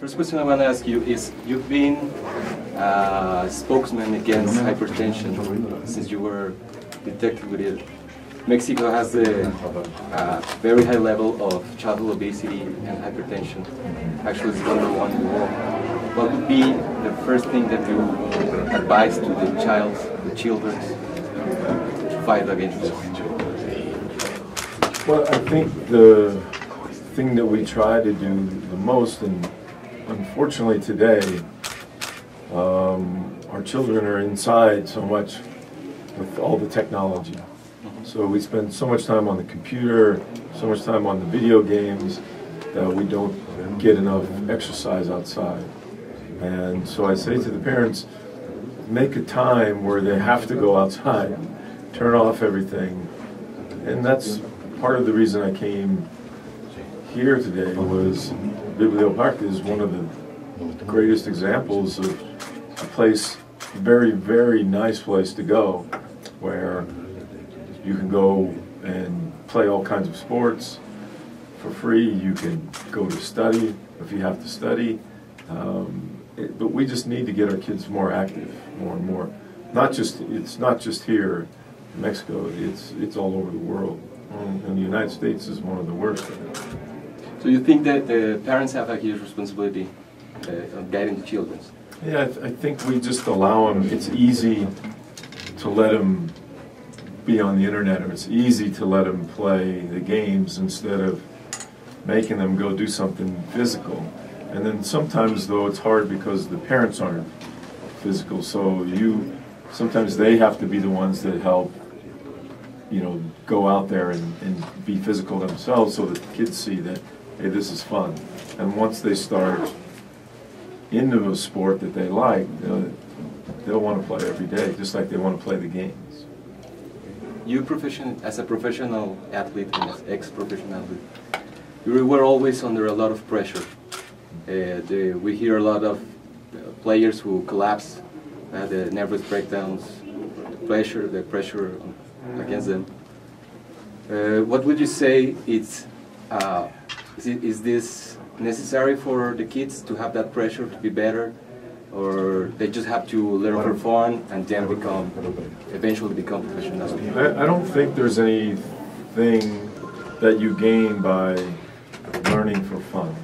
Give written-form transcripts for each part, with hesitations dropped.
First question I want to ask you is, you've been a spokesman against hypertension since you were detected with it. Mexico has a very high level of childhood obesity and hypertension. Actually, it's #1 in the world. What would be the first thing that you advise to the children to fight against this? Well, I think the thing that we try to do the most, and unfortunately today, our children are inside so much with all the technology. So we spend so much time on the computer, so much time on the video games, that we don't get enough exercise outside. And so I say to the parents, make a time where they have to go outside, turn off everything. And that's part of the reason I came here today. Was Bibliopark is one of the greatest examples of a place, very, very nice place to go, where you can go and play all kinds of sports for free. You can go to study if you have to study. But we just need to get our kids more active, more and more. It's not just here in Mexico. It's all over the world. And the United States is one of the worst. So you think that the parents have a huge responsibility on guiding the children? Yeah, I think we just allow them. It's easy to let them be on the internet, or it's easy to let them play the games instead of making them go do something physical. And then sometimes, though, it's hard because the parents aren't physical, so sometimes they have to be the ones that help, go out there and be physical themselves, so that the kids see that, hey, this is fun. And once they start into a sport that they like, they'll want to play every day, just like they want to play the games. You, as a professional athlete and as ex-professional athlete, you were always under a lot of pressure. We hear a lot of players who collapse, the nervous breakdowns, the pressure against them. What would you say is this necessary for the kids to have that pressure to be better, or they just have to learn for fun and then eventually become professionals? I don't think there's anything that you gain by learning for fun.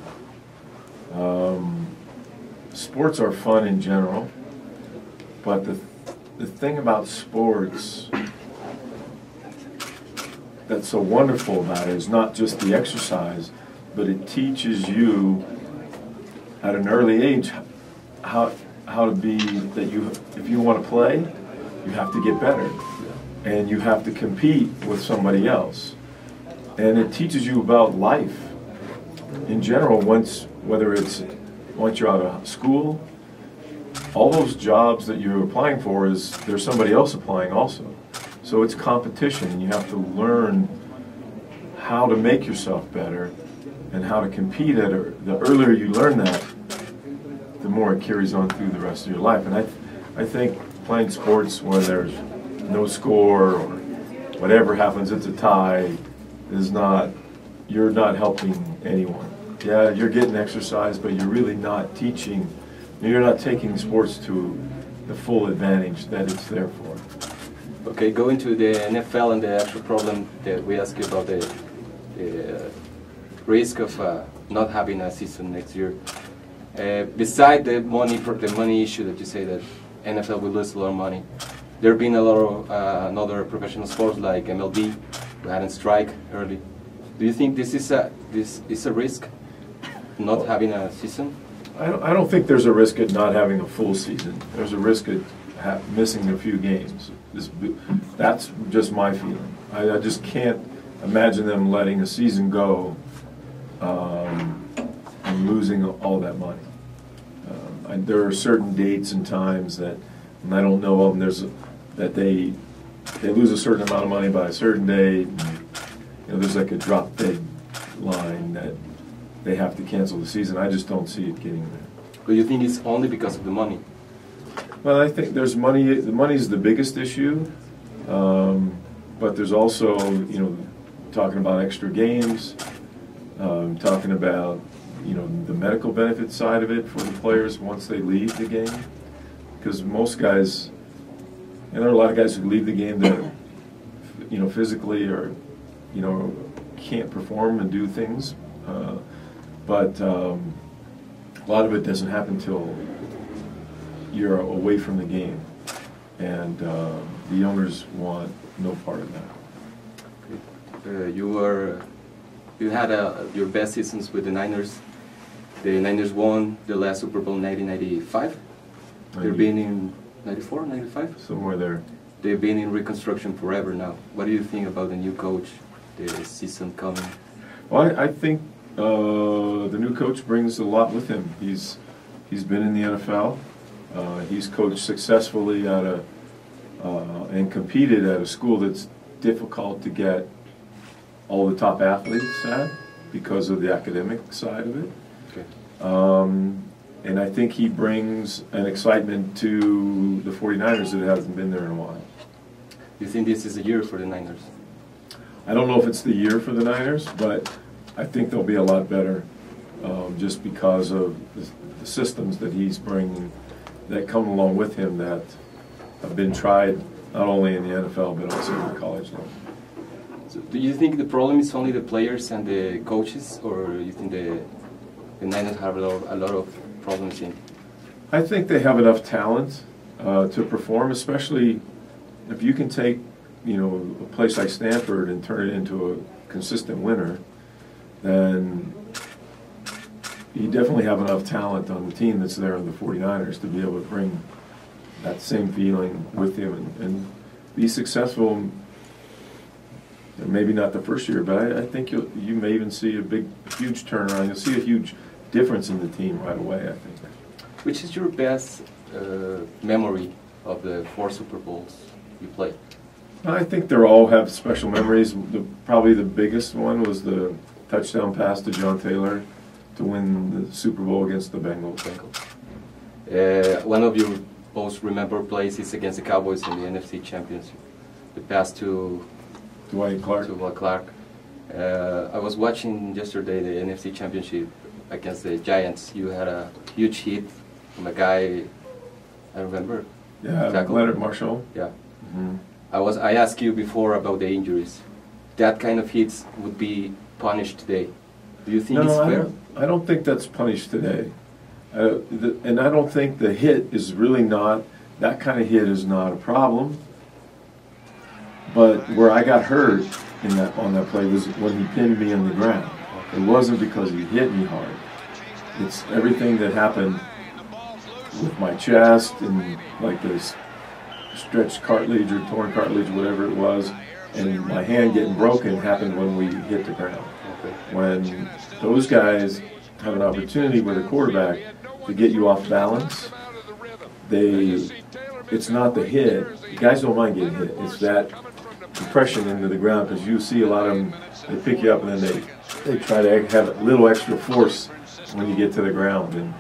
Sports are fun in general, but the thing about sports that's so wonderful about it is not just the exercise, but it teaches you at an early age how to be, that if you want to play, you have to get better, and you have to compete with somebody else. And it teaches you about life in general. Once you're out of school, all those jobs that you're applying for, there's somebody else applying also. So it's competition, and you have to learn how to make yourself better and how to compete at it. The earlier you learn that, the more it carries on through the rest of your life. And I think playing sports where there's no score or whatever happens, it's a tie, you're not helping anyone. Yeah, you're getting exercise, but you're really not teaching, you're not taking sports to the full advantage that it's there for. Okay, going to the NFL and the actual problem that we asked you about, the risk of not having a season next year. Beside the money issue that you say that NFL will lose a lot of money, there have been a lot of other professional sports like MLB who had a strike early. Do you think this is a risk, not having a season? I don't think there's a risk at not having a full season. There's a risk at missing a few games. That's just my feeling. I just can't imagine them letting a season go and losing all that money. There are certain dates and times that, and I don't know of them, that they lose a certain amount of money by a certain date. There's like a drop dead line that they have to cancel the season. I just don't see it getting there. But you think it's only because of the money? Well, I think there's money. The money is the biggest issue, but there's also, talking about extra games, talking about you know, the medical benefit side of it for the players once they leave the game. Because most guys, and there are a lot of guys who leave the game that, you know, physically or, you know, can't perform and do things. But a lot of it doesn't happen till you're away from the game. And the owners want no part of that. You had your best seasons with the Niners. The Niners won the last Super Bowl in 1995. They've been in 94, 95? Somewhere there. They've been in reconstruction forever now. What do you think about the new coach, the season coming? Well, I think the new coach brings a lot with him. He's been in the NFL. He's coached successfully at and competed at a school that's difficult to get all the top athletes at because of the academic side of it. Okay. And I think he brings an excitement to the 49ers that hasn't been there in a while. Do you think this is a year for the Niners? I don't know if it's the year for the Niners, but I think they'll be a lot better just because of the systems that he's bringing that come along with him that have been tried not only in the NFL but also at the college level. So do you think the problem is only the players and the coaches, or you think the Niners have a lot of problems in? I think they have enough talent to perform, especially if you can take, you know, a place like Stanford and turn it into a consistent winner, then you definitely have enough talent on the team that's there in the 49ers to be able to bring that same feeling with him and be successful. Maybe not the first year, but I think you may even see a huge turnaround. You'll see a huge difference in the team right away, I think. Which is your best memory of the 4 Super Bowls you played? I think they all have special memories. Probably the biggest one was the touchdown pass to John Taylor to win the Super Bowl against the Bengals. One of your most remembered plays is against the Cowboys in the NFC Championship. The pass to Dwight Clark. I was watching yesterday the NFC Championship against the Giants. You had a huge hit from a guy, I remember. Yeah, Leonard Marshall. Yeah. Mm-hmm. I asked you before about the injuries. That kind of hits would be punished today. Do you think it's fair? I don't think that's punished today. And I don't think the hit is really not, that kind of hit is not a problem. But where I got hurt on that play was when he pinned me on the ground. It wasn't because he hit me hard. It's everything that happened with my chest and like this stretched cartilage or torn cartilage, whatever it was, and my hand getting broken happened when we hit the ground. When those guys have an opportunity with a quarterback to get you off balance, it's not the hit. The guys don't mind getting hit. It's that compression into the ground, because you see a lot of them, they pick you up and then they try to have a little extra force when you get to the ground, and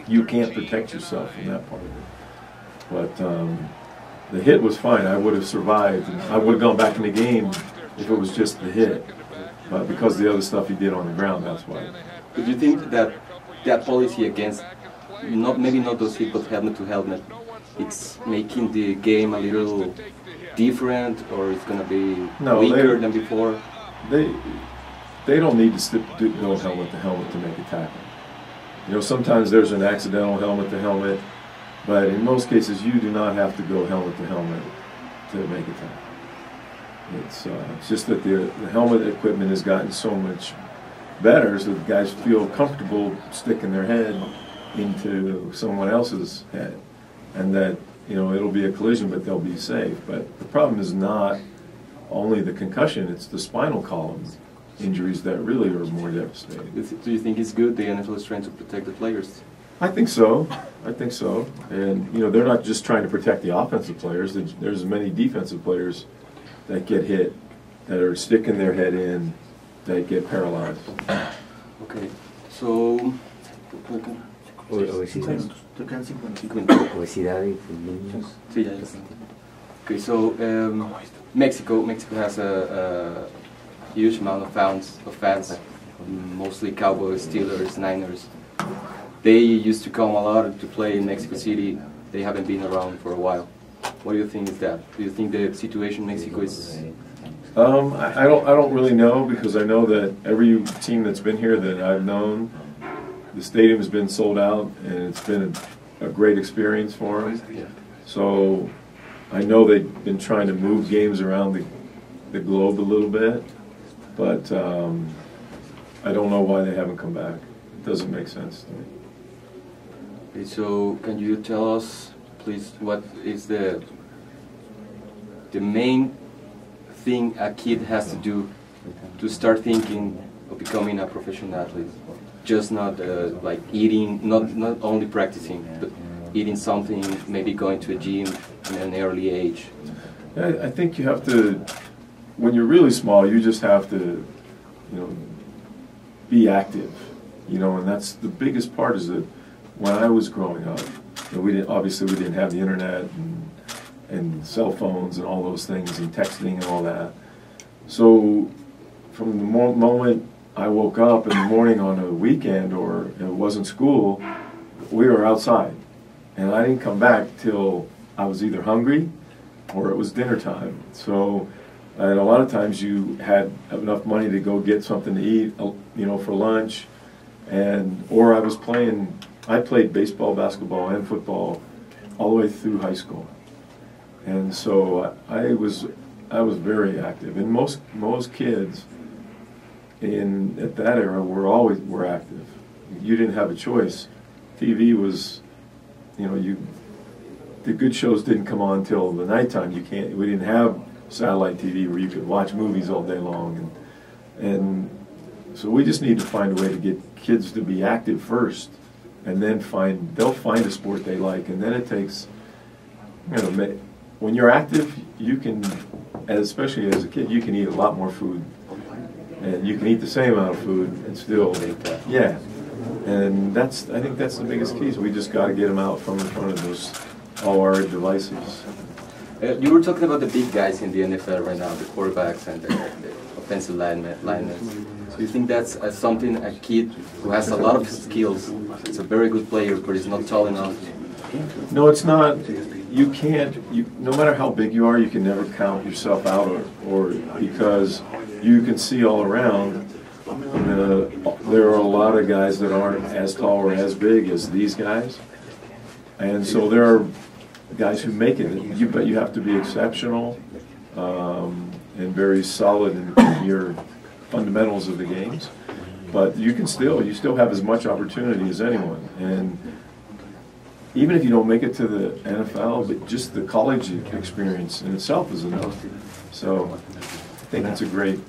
you can't protect yourself from that part of it. But the hit was fine. I would have survived, and I would have gone back in the game if it was just the hit. But because of the other stuff he did on the ground, that's why. Do you think that policy against, maybe not those hits, but helmet to helmet, it's making the game a little different, or it's going to be weaker than before? They don't need to go helmet to helmet to make a tackle. You know, sometimes there's an accidental helmet to helmet, but in most cases you do not have to go helmet to helmet to make a tackle. It's just that the helmet equipment has gotten so much better, so the guys feel comfortable sticking their head into someone else's head, and that, you know, it'll be a collision, but they'll be safe. But the problem is not only the concussion; it's the spinal column injuries that really are more devastating. Do you think it's good the NFL is trying to protect the players? I think so. I think so. And, you know, they're not just trying to protect the offensive players. There's many defensive players that get hit, that are sticking their head in, that get paralyzed. Okay, so... Okay, so Mexico has a huge amount of fans mostly Cowboys, Steelers, Niners. They used to come a lot to play in Mexico City. They haven't been around for a while. What do you think is that? Do you think the situation in Mexico is... I don't really know, because I know that every team that's been here that I've known, the stadium has been sold out, and it's been a great experience for them. So I know they've been trying to move games around the globe a little bit, but I don't know why they haven't come back. It doesn't make sense to me. Okay, so can you tell us, please, what is the main thing a kid has to do to start thinking of becoming a professional athlete? Just not like eating, not only practicing, but eating something, maybe going to a gym in an early age. I think you have to, when you're really small, you just have to, be active, and that's the biggest part. Is that when I was growing up, we didn't have the internet and cell phones and all those things and texting and all that. So from the moment I woke up in the morning on a weekend or it wasn't school, we were outside. And I didn't come back till I was either hungry or it was dinner time. So, and a lot of times you had enough money to go get something to eat, for lunch, or I played baseball, basketball, and football all the way through high school. And so I was very active. And most kids at that era were active. You didn't have a choice. TV was, the good shows didn't come on till the nighttime. We didn't have satellite TV where you could watch movies all day long, and so we just need to find a way to get kids to be active first, and then they'll find a sport they like, and then it takes, when you're active, you can, especially as a kid, you can eat a lot more food, and you can eat the same amount of food and still, yeah. And I think that's the biggest key. So we just got to get them out from in front of all our devices. You were talking about the big guys in the NFL right now, the quarterbacks and the offensive linemen. So you think that's something a kid who has a lot of skills, it's a very good player, but is not tall enough? No, it's not. You can't. No matter how big you are, you can never count yourself out, or because you can see all around. There are a lot of guys that aren't as tall or as big as these guys, and so there are guys who make it. But you have to be exceptional and very solid in your fundamentals of the games. But you still have as much opportunity as anyone. And even if you don't make it to the NFL, but just the college experience in itself is enough. So I think it's a great